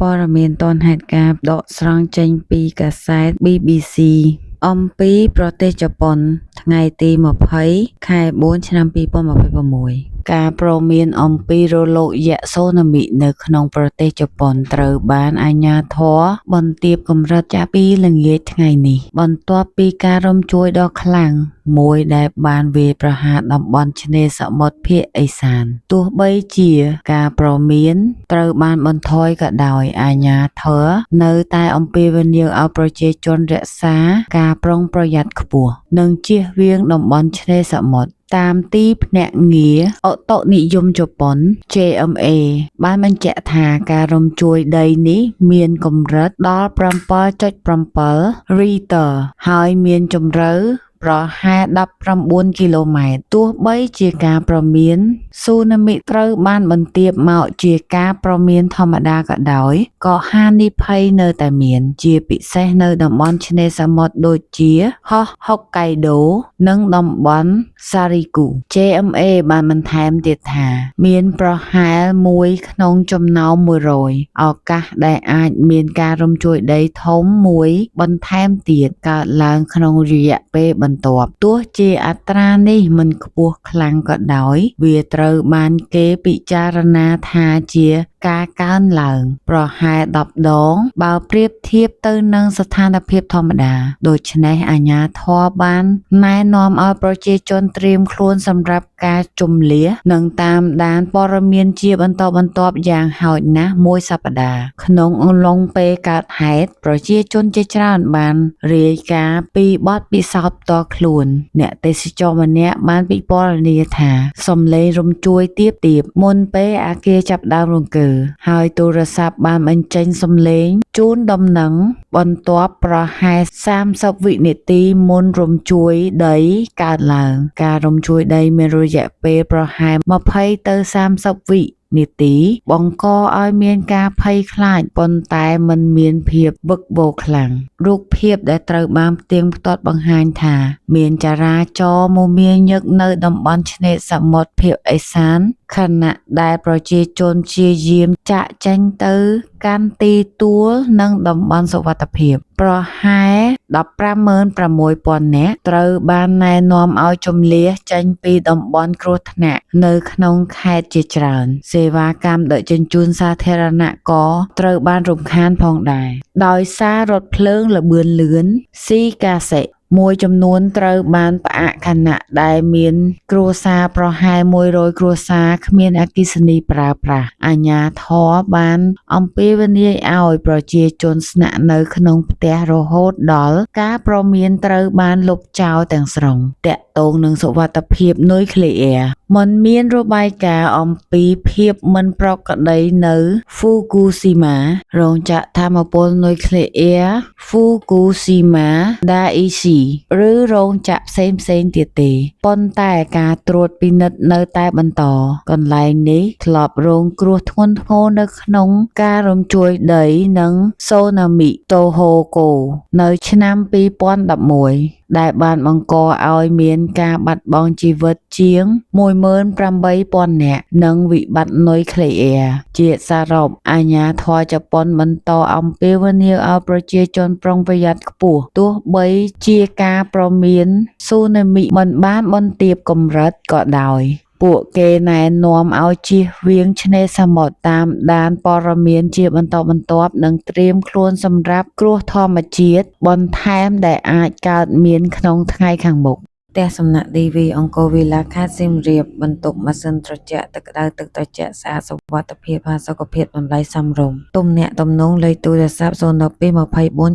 ព័ត៌មានទាន់ហេតុការណ៍ដកស្រង់ចេញពីកាសែត BBC អំពីប្រទេសជប៉ុនថ្ងៃទី20 ខែ 4 ឆ្នាំ 2026 ការព្រមានអំពីរលកយក្សសូណាមិនៅក្នុងប្រទេសជប៉ុនត្រូវបានអាជ្ញាធរបន្ទាបកម្រិតចាប់ពីល្ងាចថ្ងៃនេះបន្ទាប់ពីការរំជួយដ៏ខ្លាំងមួយដែលបានវាយប្រហារតំបន់ឆ្នេរសមុទ្រភាគឦសានទោះបីជាការព្រមានត្រូវបានបន្ថយក៏ដោយអាជ្ញាធរនៅតែអំពាវនាវឲ្យប្រជាជនរក្សាការប្រុងប្រយ័ត្នខ្ពស់និងជៀសវាងតំបន់ឆ្នេរសមុទ្រតាមទីភ្នាក់ងារឧតុនិយមជប៉ុន JMA បានបញ្ជាក់ថាការរំជួយដីនេះមានកម្រិតដល់ 7.7 Richter ហើយមានជម្រៅប្រហែល19 គីឡូម៉ែត្រទោះបីជាការព្រមានស៊ូណាមិត្រូវបានបន្ទាបមកជាការព្រមានធម្មតាក៏ដោយក៏ហានិភ័យនៅតែមានជាពិសេសនៅតំបន់ឆ្នេរសមុទ្រដូចជាហុកកៃដូនិងតំបន់សារីគូ JMA បានបន្ថែមទៀតថាមានប្រហែល1ក្នុងចំណោម100ឱកាសដែលអាចមានការរំជួយដីធំមួយបន្ថែមទៀតកើតឡើងក្នុងរយៈពេលបន្ទាប់ទោះជាអត្រានេះមិនខ្ពស់ខ្លាំងក៏ដោយវាត្រូវបានគេពិចារណាថាជាការកើនឡើងប្រហែល10ដងបើប្រៀបធៀបទៅនឹងស្ថានភាពធម្មតាដូច្នេះអាជ្ញាធរបានណែនាំឲ្យប្រជាជនត្រៀមខ្លួនសម្រាប់ការជម្លៀសនិងតាមដានព័ត៌មានជាបន្តបន្ទាប់យ៉ាងហោចណាស់មួយសប្តាហ៍ក្នុងអំឡុងពេលកើតហេតុប្រជាជនជាច្រើនបានរាយការណ៍ពីបទពិសោធន៍ផ្ទាល់ខ្លួនអ្នកទេសចរម្នាក់បានពិពណ៌នាថាសំឡេងរំជួយទាបមុនពេលអគារចាប់ដើមរង្គើហើយទូរស័ព្ទបានបញ្ចេញសំឡេងជូនដំណឹងបន្ទាប់ប្រហែល30វិនាទីមុនរំជួយដីកើតឡើងការរំជួយដីមានរយៈពេលប្រហែល20ទៅ30វិនាទីបង្កឲ្យមានការភ័យខ្លាចប៉ុន្តែมันមានភាពវឹកវរខ្លាំងរូបភាពដែលត្រូវបានផ្ទៀងផ្ទាត់បង្ហាញថាមានចរាចរណ៍មមាញឹកនៅតំបន់ឆ្នេរសមុទ្រភាគឦសានខណៈដែលប្រជាជនព្យាយាមចាកចេញទៅកាន់ទីទួលនិងតំបន់សុវត្ថិភាពប្រហែល 156,000 នាក់ត្រូវបានណែនាំឲ្យជម្លៀសចេញពីតំបន់គ្រោះថ្នាក់នៅក្នុងខេត្តជាច្រើនសេវាកម្មដឹកជញ្ជូនសាធារណៈក៏ត្រូវបានរំខានផងដែរដោយសាររថភ្លើងល្បឿនលឿនស៊ីកាសេមួយចំនួនត្រូវបានផ្អាកខណៈដែលមានគ្រួសារប្រហែល100គ្រួសារគ្មានអគ្គិសនីប្រើប្រាស់អាជ្ញាធរបានអំពាវនាវឲ្យប្រជាជនស្នាក់នៅក្នុងផ្ទះរហូតដល់ការព្រមានត្រូវបានលុបចោលទាំងស្រុងតាក់ទងនឹងសុវត្ថិភាពនុយក្លេអ៊ែរមិនមានរបាយការណ៍អំពីភាពមិនប្រក្រតីនៅ Fukushima រោងចក្រថាមពលនុយក្លេអ៊ែរ Fukushima Daiichi ឬរោងចក្រផ្សេងទៀតទេប៉ុន្តែការត្រួតពិនិត្យនៅតែបន្តកន្លែងនេះធ្លាប់រងគ្រោះធ្ងន់ធ្ងរនៅក្នុងការរំជួយដីនិងសូណាមិតូហូកូនៅឆ្នាំ2011ដែលបានបង្កឲ្យមានការបាត់បង់ជីវិតជាង 18,000 នាក់និងវិបត្តិនុយក្លេអ៊ែរជាសរុបអាជ្ញាធរជប៉ុនបន្តអំពាវនាវឲ្យប្រជាជនប្រុងប្រយ័ត្នខ្ពស់ទោះបីជាការព្រមានស៊ូណាមិមិនបានបន្ទាបកម្រិតក៏ដោយពួកគេណែនាំឲ្យជៀសវាងឆ្នេរសមុទ្រតាមដានព័ត៌មានជាបន្តបន្ទាប់និងត្រៀមខ្លួនសម្រាប់គ្រោះធម្មជាតិបន្ថែមដែលអាចកើតមានក្នុងថ្ងៃខាងមុខផ្ទះសំណាក់ DV អង្គរវិឡាខេត្តសៀមរាបបន្ទប់ម៉ាស៊ីនត្រជាក់ទឹកក្តៅទឹកត្រជាក់ស្អាតសុវត្ថិភាពផាសុកភាពតម្លៃសមរម្យទំនាក់ទំនងលេខទូរស័ព្ទ012 24 9466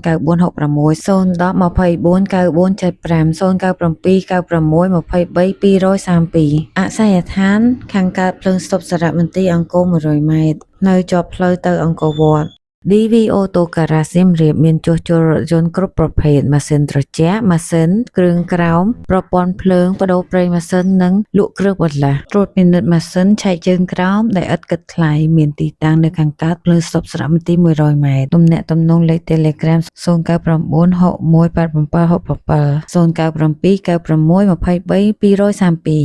010 24 9475 097 96 23 232អស័យដ្ឋានខាងកើតភ្លើងស្តុបសារមន្ទីរអង្គរ100 ម៉ែត្រនៅជាប់ផ្លូវទៅអង្គរវត្តDV Auto Garage សៀមរាបមានជួសជុលរថយន្តគ្រប់ប្រភេទម៉ាស៊ីនត្រជាក់ម៉ាស៊ីនគ្រឿងក្រោមប្រព័ន្ធភ្លើងបដូរប្រេងម៉ាស៊ីននិងលក់គ្រឿងបន្លាស់ត្រួតពិនិត្យម៉ាស៊ីនឆែកជើងក្រោមដែលឥតគិតថ្លៃមានទីតាំងនៅខាងកើតភ្លើងស្តុបសារមន្ទីរ100 ម៉ែត្រទំនាក់ទំនងលេខ Telegram 099 61 8767 097 96 23 232